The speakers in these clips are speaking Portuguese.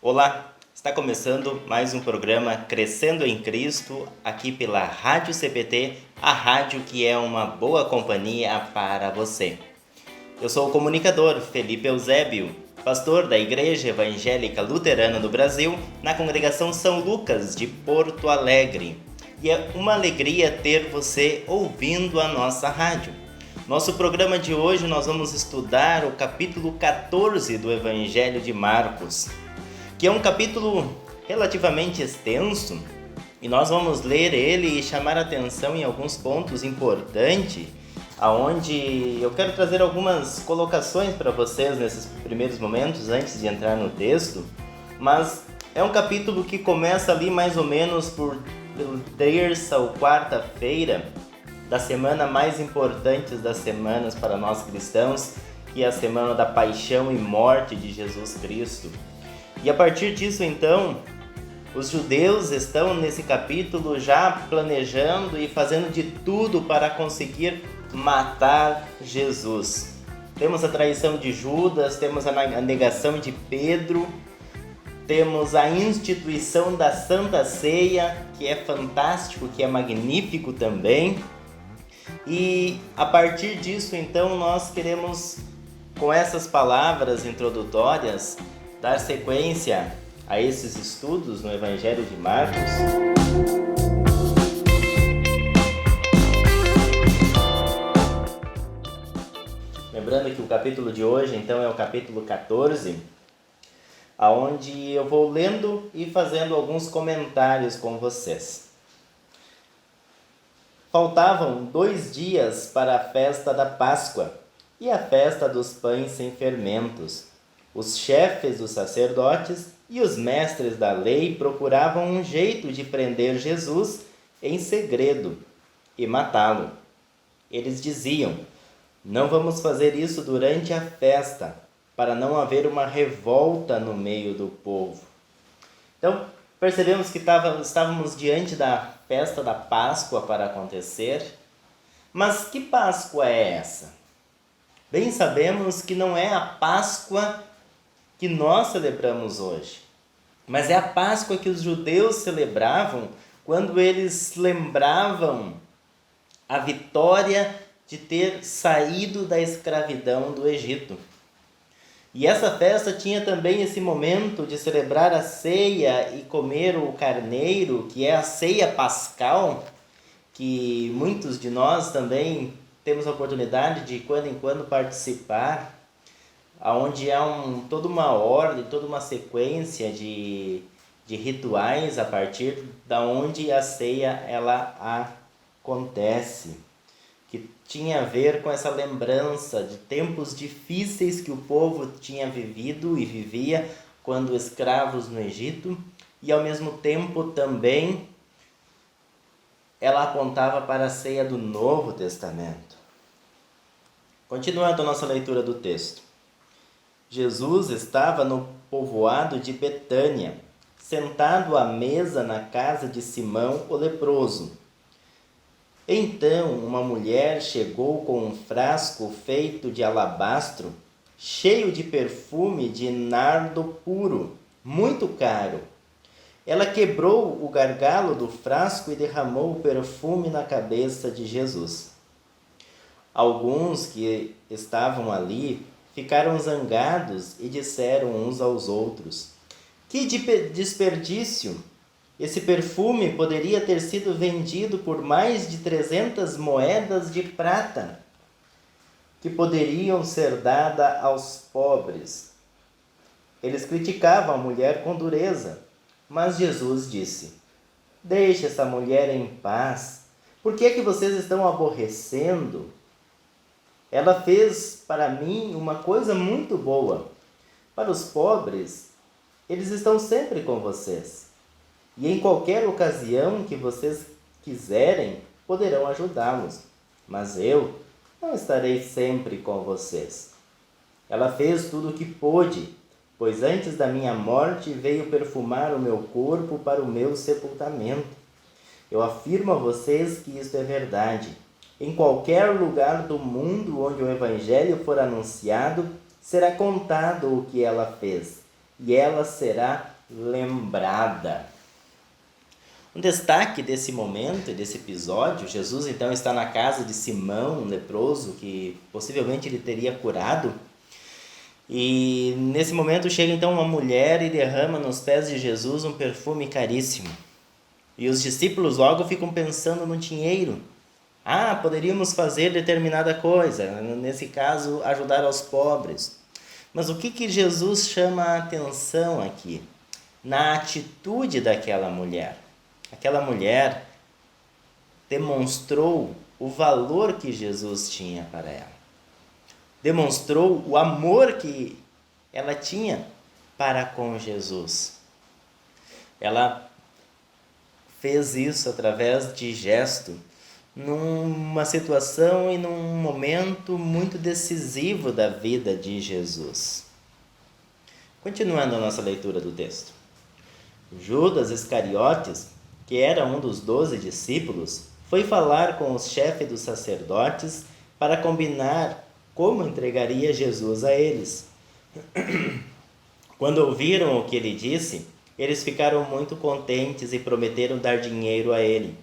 Olá, está começando mais um programa Crescendo em Cristo, aqui pela Rádio CPT, a rádio que é uma boa companhia para você. Eu sou o comunicador Felipe Eusébio, pastor da Igreja Evangélica Luterana do Brasil, na congregação São Lucas de Porto Alegre. E é uma alegria ter você ouvindo a nossa rádio. Nosso programa de hoje nós vamos estudar o capítulo 14 do Evangelho de Marcos, que é um capítulo relativamente extenso, e nós vamos ler ele e chamar a atenção em alguns pontos importantes, aonde eu quero trazer algumas colocações para vocês nesses primeiros momentos, antes de entrar no texto. Mas é um capítulo que começa ali mais ou menos por terça ou quarta-feira da semana mais importante das semanas para nós cristãos, que é a semana da paixão e morte de Jesus Cristo. E a partir disso, então, os judeus estão nesse capítulo já planejando e fazendo de tudo para conseguir matar Jesus. Temos a traição de Judas, temos a negação de Pedro, temos a instituição da Santa Ceia, que é fantástico, que é magnífico também. E a partir disso, então, nós queremos, com essas palavras introdutórias, dar sequência a esses estudos no Evangelho de Marcos. Lembrando que o capítulo de hoje, então, é o capítulo 14, aonde eu vou lendo e fazendo alguns comentários com vocês. Faltavam 2 dias para a festa da Páscoa e a festa dos pães sem fermentos. Os chefes dos sacerdotes e os mestres da lei procuravam um jeito de prender Jesus em segredo e matá-lo. Eles diziam: "Não vamos fazer isso durante a festa, para não haver uma revolta no meio do povo." Então, percebemos que estávamos diante da festa da Páscoa para acontecer. Mas que Páscoa é essa? Bem sabemos que não é a Páscoa que nós celebramos hoje, mas é a Páscoa que os judeus celebravam quando eles lembravam a vitória de ter saído da escravidão do Egito. E essa festa tinha também esse momento de celebrar a ceia e comer o carneiro, que é a ceia pascal, que muitos de nós também temos a oportunidade de quando em quando participar, onde há toda uma ordem, toda uma sequência de rituais a partir da onde a ceia ela acontece, que tinha a ver com essa lembrança de tempos difíceis que o povo tinha vivido e vivia quando escravos no Egito, e ao mesmo tempo também ela apontava para a ceia do Novo Testamento. Continuando a nossa leitura do texto. Jesus estava no povoado de Betânia, sentado à mesa na casa de Simão o leproso. Então uma mulher chegou com um frasco feito de alabastro, cheio de perfume de nardo puro, muito caro. Ela quebrou o gargalo do frasco e derramou o perfume na cabeça de Jesus. Alguns que estavam ali ficaram zangados e disseram uns aos outros: "Que desperdício! Esse perfume poderia ter sido vendido por mais de 300 moedas de prata, que poderiam ser dadas aos pobres." Eles criticavam a mulher com dureza, mas Jesus disse: "Deixe essa mulher em paz. Por que é que vocês estão aborrecendo? Ela fez para mim uma coisa muito boa. Para os pobres, eles estão sempre com vocês. E em qualquer ocasião que vocês quiserem, poderão ajudá-los. Mas eu não estarei sempre com vocês." Ela fez tudo o que pôde, pois antes da minha morte veio perfumar o meu corpo para o meu sepultamento. Eu afirmo a vocês que isto é verdade. Em qualquer lugar do mundo onde o Evangelho for anunciado, será contado o que ela fez. e ela será lembrada. Um destaque desse momento, desse episódio, Jesus então está na casa de Simão, um leproso, que possivelmente ele teria curado. E nesse momento chega então uma mulher e derrama nos pés de Jesus um perfume caríssimo. E os discípulos logo ficam pensando no dinheiro. Poderíamos fazer determinada coisa, nesse caso, ajudar aos pobres. Mas o que Jesus chama a atenção aqui? Na atitude daquela mulher. Aquela mulher demonstrou o valor que Jesus tinha para ela. Demonstrou o amor que ela tinha para com Jesus. Ela fez isso através de gesto, numa situação e num momento muito decisivo da vida de Jesus. Continuando a nossa leitura do texto. Judas Iscariotes, que era um dos 12 discípulos, foi falar com os chefes dos sacerdotes para combinar como entregaria Jesus a eles. Quando ouviram o que ele disse, eles ficaram muito contentes e prometeram dar dinheiro a ele.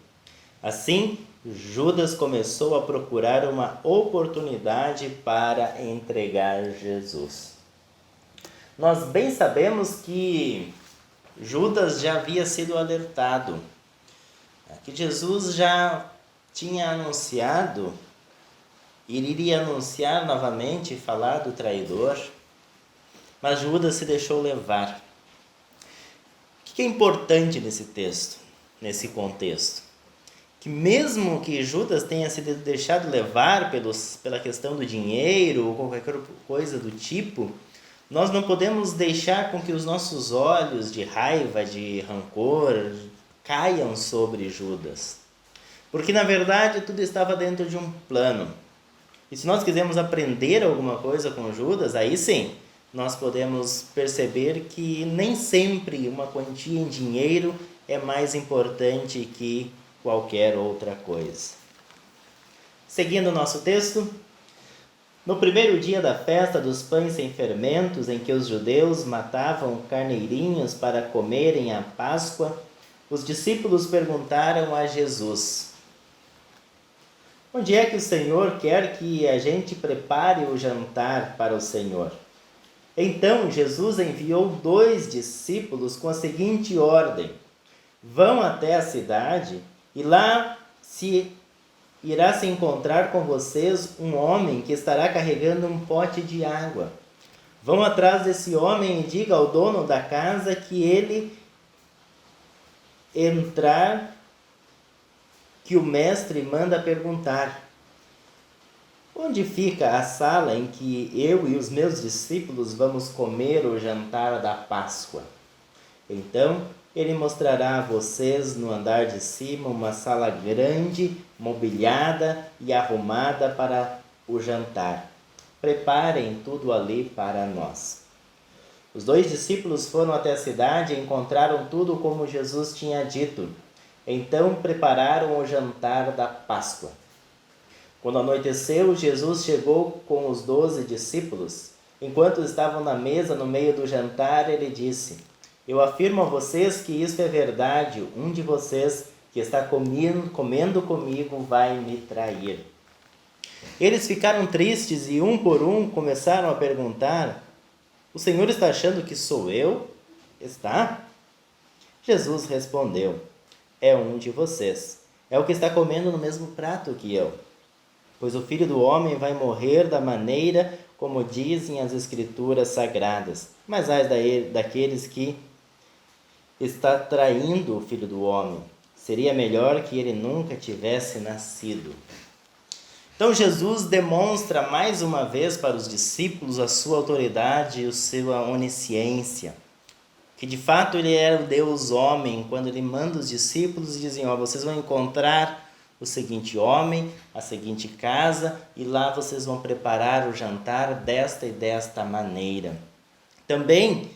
Assim, Judas começou a procurar uma oportunidade para entregar Jesus. Nós bem sabemos que Judas já havia sido alertado, que Jesus já tinha anunciado, iria anunciar novamente e falar do traidor, mas Judas se deixou levar. O que é importante nesse texto, nesse contexto? Que mesmo que Judas tenha sido deixado levar pela questão do dinheiro ou qualquer coisa do tipo, nós não podemos deixar com que os nossos olhos de raiva, de rancor, caiam sobre Judas. Porque, na verdade, tudo estava dentro de um plano. E se nós quisermos aprender alguma coisa com Judas, aí sim, nós podemos perceber que nem sempre uma quantia em dinheiro é mais importante que qualquer outra coisa. Seguindo o nosso texto, no primeiro dia da festa dos pães sem fermentos, em que os judeus matavam carneirinhos para comerem a Páscoa, os discípulos perguntaram a Jesus: onde é que o Senhor quer que a gente prepare o jantar para o Senhor? Então Jesus enviou 2 discípulos com a seguinte ordem: vão até a cidade e lá irá se encontrar com vocês um homem que estará carregando um pote de água. Vão atrás desse homem e diga ao dono da casa que ele entrar, que o mestre manda perguntar: onde fica a sala em que eu e os meus discípulos vamos comer o jantar da Páscoa? Então ele mostrará a vocês no andar de cima uma sala grande, mobiliada e arrumada para o jantar. Preparem tudo ali para nós. Os 2 discípulos foram até a cidade e encontraram tudo como Jesus tinha dito. Então prepararam o jantar da Páscoa. Quando anoiteceu, Jesus chegou com os 12 discípulos. Enquanto estavam na mesa no meio do jantar, ele disse: eu afirmo a vocês que isto é verdade, um de vocês que está comendo comigo vai me trair. Eles ficaram tristes e um por um começaram a perguntar: o Senhor está achando que sou eu? Está? Jesus respondeu: é um de vocês, é o que está comendo no mesmo prato que eu. Pois o Filho do Homem vai morrer da maneira como dizem as Escrituras Sagradas, mas ai daqueles que está traindo o Filho do Homem. Seria melhor que ele nunca tivesse nascido. Então Jesus demonstra mais uma vez para os discípulos a sua autoridade e a sua onisciência. Que de fato ele era o Deus homem, quando ele manda os discípulos e dizem: vocês vão encontrar o seguinte homem, a seguinte casa, e lá vocês vão preparar o jantar desta e desta maneira. Também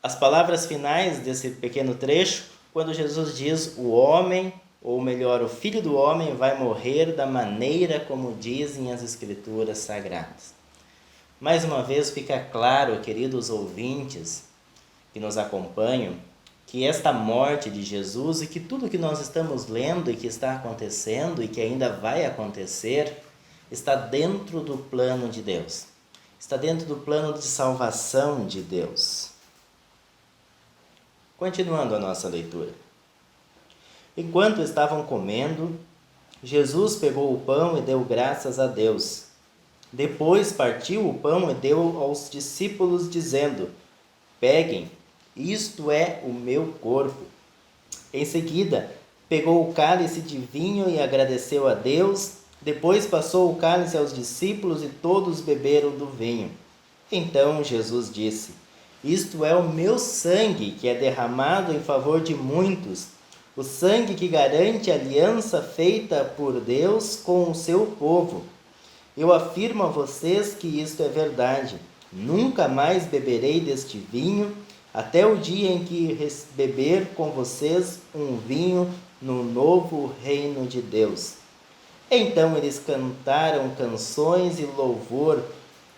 as palavras finais desse pequeno trecho, quando Jesus diz: o homem, ou melhor, o Filho do Homem vai morrer da maneira como dizem as Escrituras Sagradas. Mais uma vez fica claro, queridos ouvintes, que nos acompanham que esta morte de Jesus e que tudo que nós estamos lendo e que está acontecendo e que ainda vai acontecer está dentro do plano de Deus. Está dentro do plano de salvação de Deus. Continuando a nossa leitura. Enquanto estavam comendo, Jesus pegou o pão e deu graças a Deus. Depois partiu o pão e deu aos discípulos, dizendo: peguem, isto é o meu corpo. Em seguida, pegou o cálice de vinho e agradeceu a Deus. Depois passou o cálice aos discípulos e todos beberam do vinho. Então Jesus disse: isto é o meu sangue que é derramado em favor de muitos, o sangue que garante a aliança feita por Deus com o seu povo. Eu afirmo a vocês que isto é verdade. Nunca mais beberei deste vinho, até o dia em que beber com vocês um vinho no novo reino de Deus. Então eles cantaram canções e louvor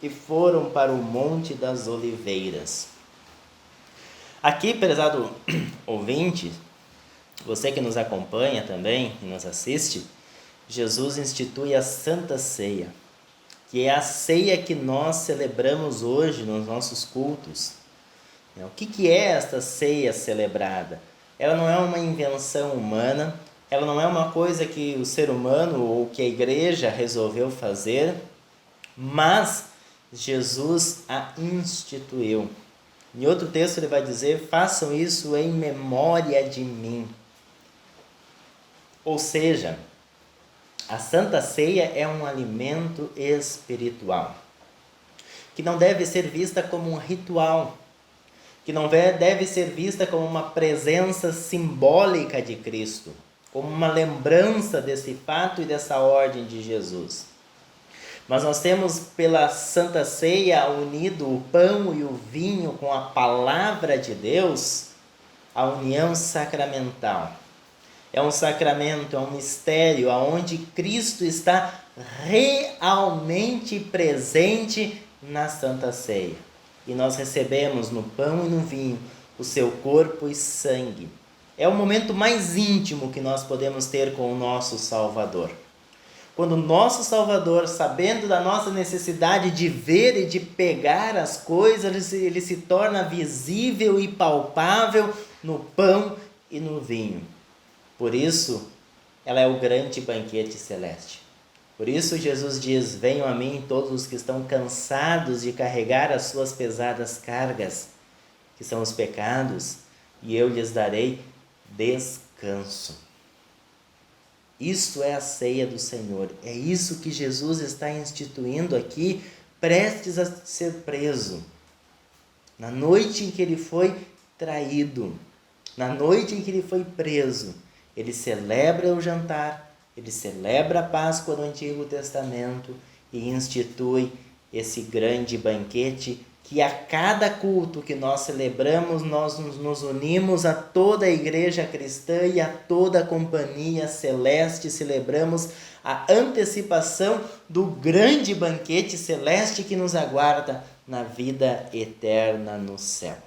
e foram para o Monte das Oliveiras. Aqui, prezado ouvinte, você que nos acompanha também e nos assiste, Jesus institui a Santa Ceia, que é a ceia que nós celebramos hoje nos nossos cultos. O que é esta ceia celebrada? Ela não é uma invenção humana, ela não é uma coisa que o ser humano ou que a igreja resolveu fazer, mas Jesus a instituiu. Em outro texto ele vai dizer: façam isso em memória de mim. Ou seja, a Santa Ceia é um alimento espiritual, que não deve ser vista como um ritual, que não deve ser vista como uma presença simbólica de Cristo, como uma lembrança desse fato e dessa ordem de Jesus. Mas nós temos pela Santa Ceia unido o pão e o vinho com a palavra de Deus, a união sacramental. É um sacramento, é um mistério onde Cristo está realmente presente na Santa Ceia. E nós recebemos no pão e no vinho o seu corpo e sangue. É o momento mais íntimo que nós podemos ter com o nosso Salvador. Quando o nosso Salvador, sabendo da nossa necessidade de ver e de pegar as coisas, ele se torna visível e palpável no pão e no vinho. Por isso, ela é o grande banquete celeste. Por isso Jesus diz: venham a mim todos os que estão cansados de carregar as suas pesadas cargas, que são os pecados, e eu lhes darei descanso. Isto é a ceia do Senhor. É isso que Jesus está instituindo aqui, prestes a ser preso. Na noite em que ele foi traído, na noite em que ele foi preso, ele celebra o jantar, ele celebra a Páscoa do Antigo Testamento e institui esse grande banquete que a cada culto que nós celebramos, nós nos unimos a toda a igreja cristã e a toda a companhia celeste, celebramos a antecipação do grande banquete celeste que nos aguarda na vida eterna no céu.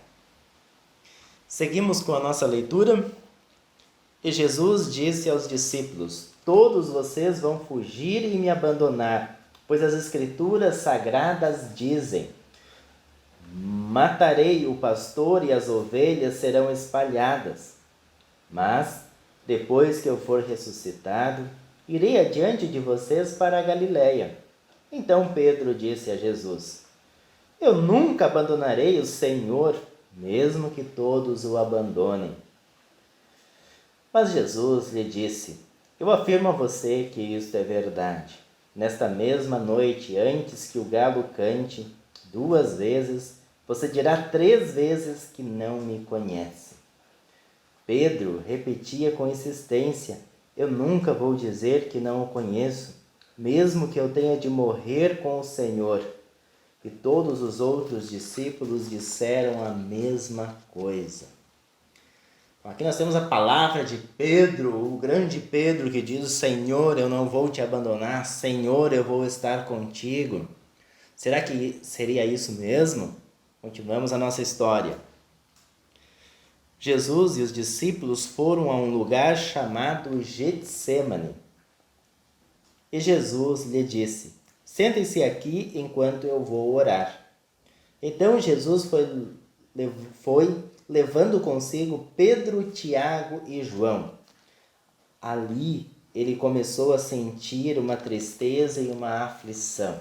Seguimos com a nossa leitura. E Jesus disse aos discípulos: todos vocês vão fugir e me abandonar, pois as Escrituras sagradas dizem: matarei o pastor e as ovelhas serão espalhadas. Mas, depois que eu for ressuscitado, irei adiante de vocês para a Galiléia. Então Pedro disse a Jesus: eu nunca abandonarei o Senhor, mesmo que todos o abandonem. Mas Jesus lhe disse: eu afirmo a você que isto é verdade. Nesta mesma noite, antes que o galo cante 2 vezes, você dirá 3 vezes que não me conhece. Pedro repetia com insistência: eu nunca vou dizer que não o conheço, mesmo que eu tenha de morrer com o Senhor. E todos os outros discípulos disseram a mesma coisa. Aqui nós temos a palavra de Pedro, o grande Pedro, que diz: Senhor, eu não vou te abandonar, Senhor, eu vou estar contigo. Será que seria isso mesmo? Continuamos a nossa história. Jesus e os discípulos foram a um lugar chamado Getsêmani. E Jesus lhe disse: Sentem-se aqui enquanto eu vou orar. Então Jesus foi levando consigo Pedro, Tiago e João. Ali ele começou a sentir uma tristeza e uma aflição.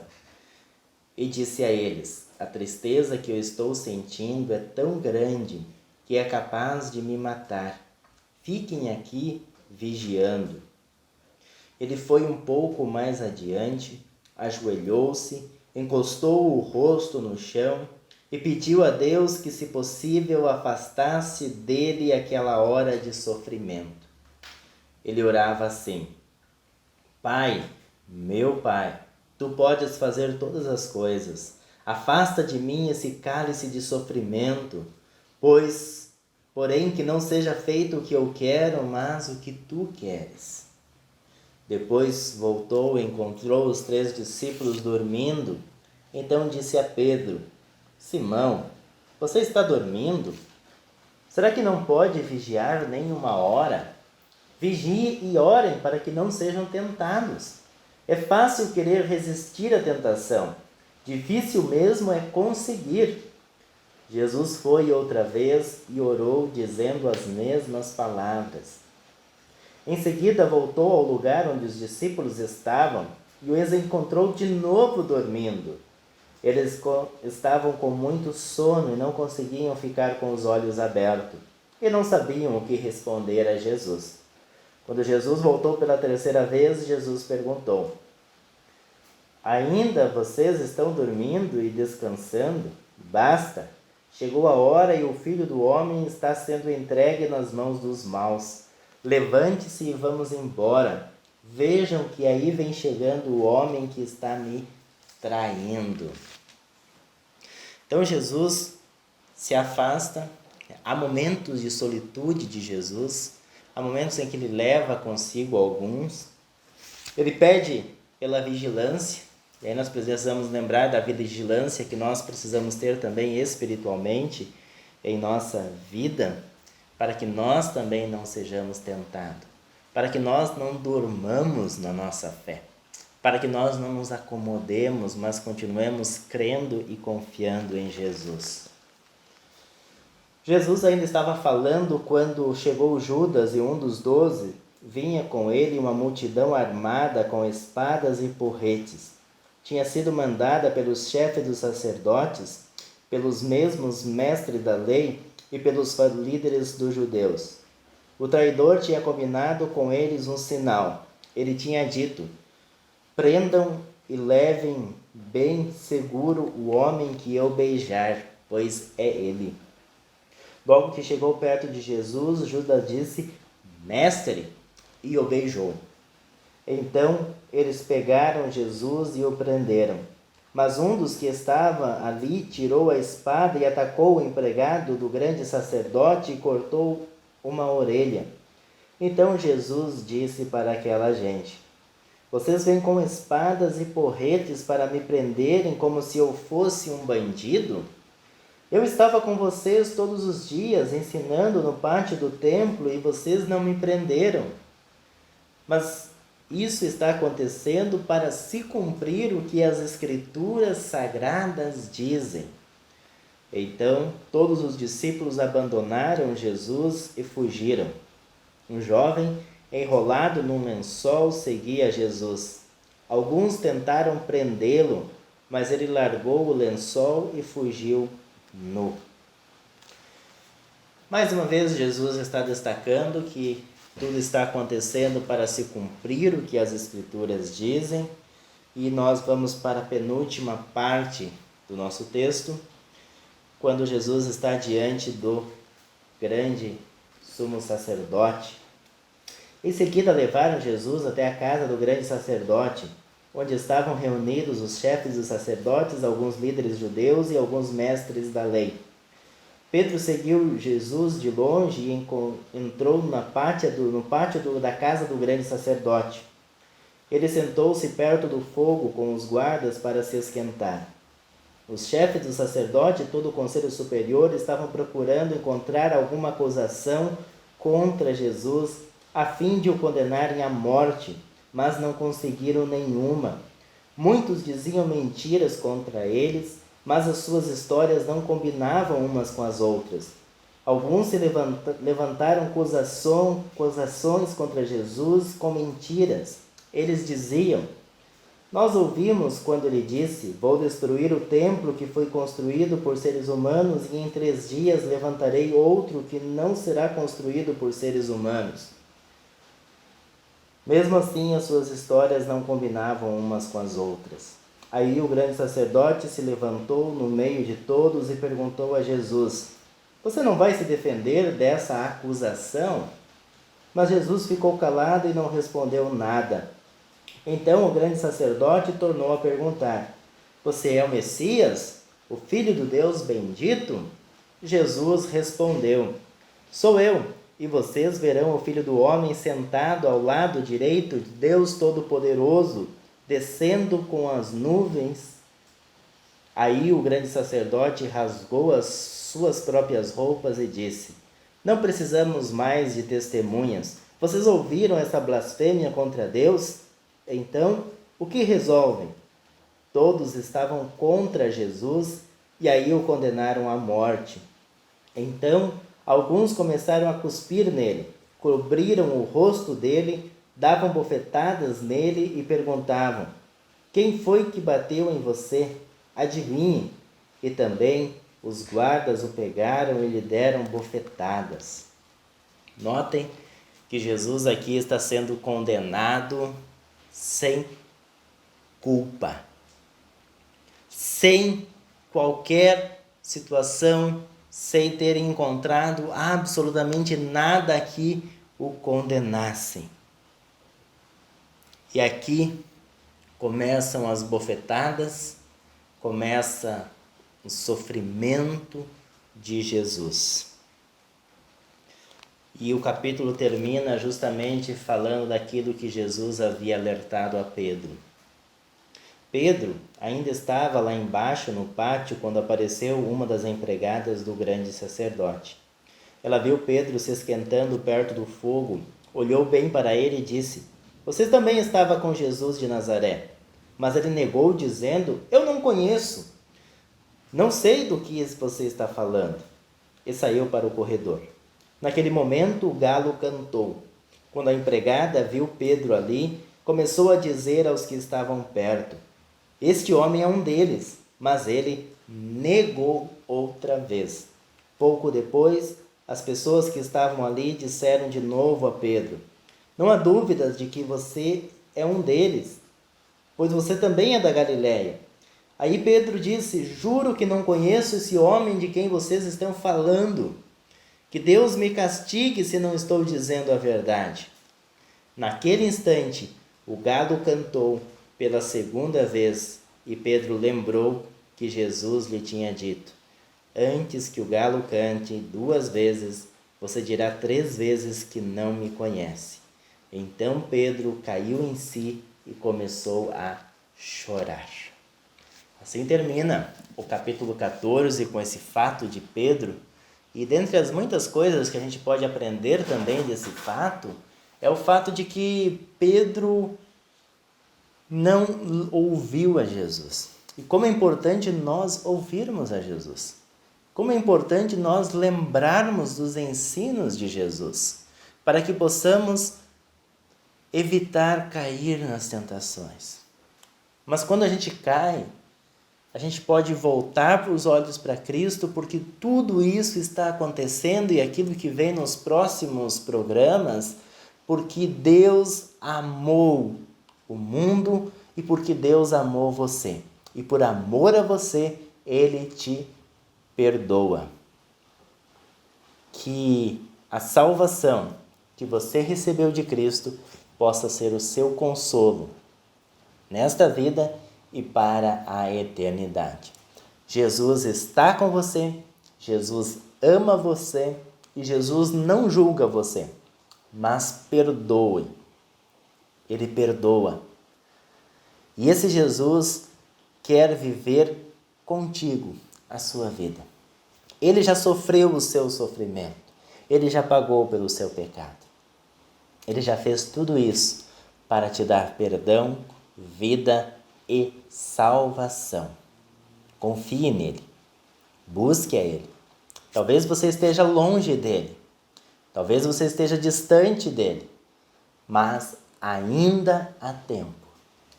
E disse a eles: A tristeza que eu estou sentindo é tão grande que é capaz de me matar. Fiquem aqui vigiando. Ele foi um pouco mais adiante, ajoelhou-se, encostou o rosto no chão e pediu a Deus que, se possível, afastasse dele aquela hora de sofrimento. Ele orava assim: Pai, meu Pai, Tu podes fazer todas as coisas. Afasta de mim esse cálice de sofrimento, porém que não seja feito o que eu quero, mas o que Tu queres. Depois voltou e encontrou os 3 discípulos dormindo. Então disse a Pedro: Simão, você está dormindo? Será que não pode vigiar nem 1 hora? Vigie e orem para que não sejam tentados. É fácil querer resistir à tentação. Difícil mesmo é conseguir. Jesus foi outra vez e orou, dizendo as mesmas palavras. Em seguida voltou ao lugar onde os discípulos estavam e os encontrou de novo dormindo. Eles estavam com muito sono e não conseguiam ficar com os olhos abertos, e não sabiam o que responder a Jesus. Quando Jesus voltou pela 3ª vez, Jesus perguntou: Ainda vocês estão dormindo e descansando? Basta! Chegou a hora e o Filho do Homem está sendo entregue nas mãos dos maus. Levante-se e vamos embora. Vejam que aí vem chegando o homem que está me traindo. Então Jesus se afasta. Há momentos de solitude de Jesus. Há momentos em que ele leva consigo alguns. Ele pede pela vigilância. E aí nós precisamos lembrar da vigilância que nós precisamos ter também espiritualmente em nossa vida, para que nós também não sejamos tentados, para que nós não durmamos na nossa fé, para que nós não nos acomodemos, mas continuemos crendo e confiando em Jesus. Jesus ainda estava falando quando chegou Judas, e um dos 12 vinha com ele uma multidão armada com espadas e porretes. Tinha sido mandada pelos chefes dos sacerdotes, pelos mesmos mestres da lei e pelos líderes dos judeus. O traidor tinha combinado com eles um sinal. Ele tinha dito: Prendam e levem bem seguro o homem que eu beijar, pois é ele. Logo que chegou perto de Jesus, Judas disse: Mestre, e o beijou. Então eles pegaram Jesus e o prenderam. Mas um dos que estava ali tirou a espada e atacou o empregado do grande sacerdote e cortou uma orelha. Então Jesus disse para aquela gente: Vocês vêm com espadas e porretes para me prenderem como se eu fosse um bandido? Eu estava com vocês todos os dias, ensinando no pátio do templo, e vocês não me prenderam. Mas isso está acontecendo para se cumprir o que as Escrituras Sagradas dizem. Então, todos os discípulos abandonaram Jesus e fugiram. Um jovem, enrolado num lençol, seguia Jesus. Alguns tentaram prendê-lo, mas ele largou o lençol e fugiu nu. Mais uma vez, Jesus está destacando que tudo está acontecendo para se cumprir o que as Escrituras dizem. E nós vamos para a penúltima parte do nosso texto, quando Jesus está diante do grande sumo sacerdote. Em seguida, levaram Jesus até a casa do grande sacerdote, onde estavam reunidos os chefes dos sacerdotes, alguns líderes judeus e alguns mestres da lei. Pedro seguiu Jesus de longe e entrou no pátio da casa do grande sacerdote. Ele sentou-se perto do fogo com os guardas para se esquentar. Os chefes do sacerdote e todo o conselho superior estavam procurando encontrar alguma acusação contra Jesus, a fim de o condenarem à morte, mas não conseguiram nenhuma. Muitos diziam mentiras contra eles, mas as suas histórias não combinavam umas com as outras. Alguns se levantaram acusações contra Jesus com mentiras. Eles diziam: nós ouvimos quando ele disse: vou destruir o templo que foi construído por seres humanos e em 3 dias levantarei outro que não será construído por seres humanos. Mesmo assim, as suas histórias não combinavam umas com as outras. Aí o grande sacerdote se levantou no meio de todos e perguntou a Jesus: você não vai se defender dessa acusação? Mas Jesus ficou calado e não respondeu nada. Então o grande sacerdote tornou a perguntar: você é o Messias, o Filho do Deus bendito? Jesus respondeu: sou eu, e vocês verão o Filho do Homem sentado ao lado direito de Deus Todo-Poderoso, descendo com as nuvens. Aí o grande sacerdote rasgou as suas próprias roupas e disse: não precisamos mais de testemunhas. Vocês ouviram essa blasfêmia contra Deus? Então, o que resolvem? Todos estavam contra Jesus e aí o condenaram à morte. Então, alguns começaram a cuspir nele, cobriram o rosto dele, davam bofetadas nele e perguntavam: quem foi que bateu em você? Adivinhe. E também os guardas o pegaram e lhe deram bofetadas. Notem que Jesus aqui está sendo condenado sem culpa, sem qualquer situação, sem ter encontrado absolutamente nada que o condenasse. E aqui começam as bofetadas, começa o sofrimento de Jesus. E o capítulo termina justamente falando daquilo que Jesus havia alertado a Pedro. Pedro ainda estava lá embaixo no pátio quando apareceu uma das empregadas do grande sacerdote. Ela viu Pedro se esquentando perto do fogo, olhou bem para ele e disse: você também estava com Jesus de Nazaré. Mas ele negou, dizendo: eu não conheço. Não sei do que você está falando. E saiu para o corredor. Naquele momento, o galo cantou. Quando a empregada viu Pedro ali, começou a dizer aos que estavam perto: este homem é um deles. Mas ele negou outra vez. Pouco depois, as pessoas que estavam ali disseram de novo a Pedro: não há dúvidas de que você é um deles, pois você também é da Galileia. Aí Pedro disse: juro que não conheço esse homem de quem vocês estão falando. Que Deus me castigue se não estou dizendo a verdade. Naquele instante, o galo cantou pela 2ª vez e Pedro lembrou que Jesus lhe tinha dito: antes que o galo cante 2 vezes, você dirá 3 vezes que não me conhece. Então Pedro caiu em si e começou a chorar. Assim termina o capítulo 14 com esse fato de Pedro. E dentre as muitas coisas que a gente pode aprender também desse fato, é o fato de que Pedro não ouviu a Jesus. E como é importante nós ouvirmos a Jesus. Como é importante nós lembrarmos dos ensinos de Jesus, para que possamos evitar cair nas tentações. Mas quando a gente cai, a gente pode voltar os olhos para Cristo, porque tudo isso está acontecendo, e aquilo que vem nos próximos programas, porque Deus amou o mundo e porque Deus amou você. E por amor a você, Ele te perdoa. Que a salvação que você recebeu de Cristo possa ser o seu consolo nesta vida e para a eternidade. Jesus está com você, Jesus ama você e Jesus não julga você, mas perdoe. Ele perdoa. E esse Jesus quer viver contigo a sua vida. Ele já sofreu o seu sofrimento. Ele já pagou pelo seu pecado. Ele já fez tudo isso para te dar perdão, vida e salvação. Confie nele. Busque a ele. Talvez você esteja longe dele. Talvez você esteja distante dele. Mas ainda há tempo.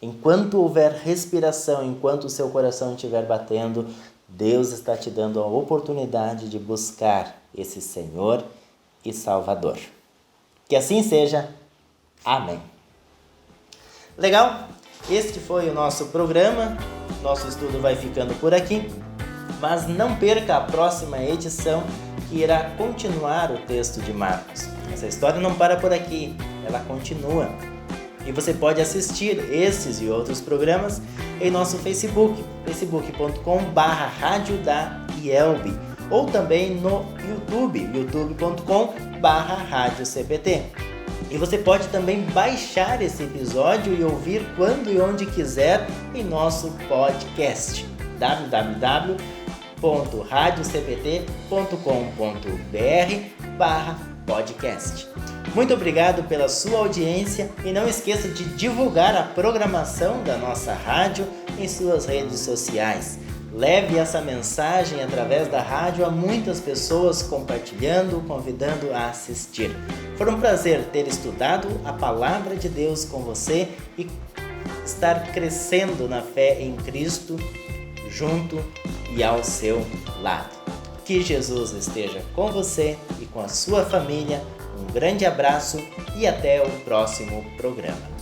Enquanto houver respiração, enquanto o seu coração estiver batendo, Deus está te dando a oportunidade de buscar esse Senhor e Salvador. Que assim seja. Amém. Legal? Este foi o nosso programa. Nosso estudo vai ficando por aqui. Mas não perca a próxima edição, que irá continuar o texto de Marcos. Essa história não para por aqui, ela continua. E você pode assistir esses e outros programas em nosso Facebook, facebook.com/Rádio da IELB, ou também no YouTube, youtube.com/Rádio CPT. E você pode também baixar esse episódio e ouvir quando e onde quiser em nosso podcast, www.radiocpt.com.br/podcast. Muito obrigado pela sua audiência e não esqueça de divulgar a programação da nossa rádio em suas redes sociais. Leve essa mensagem através da rádio a muitas pessoas, compartilhando, convidando a assistir. Foi um prazer ter estudado a Palavra de Deus com você e estar crescendo na fé em Cristo, junto e ao seu lado. Que Jesus esteja com você e com a sua família. Um grande abraço e até o próximo programa.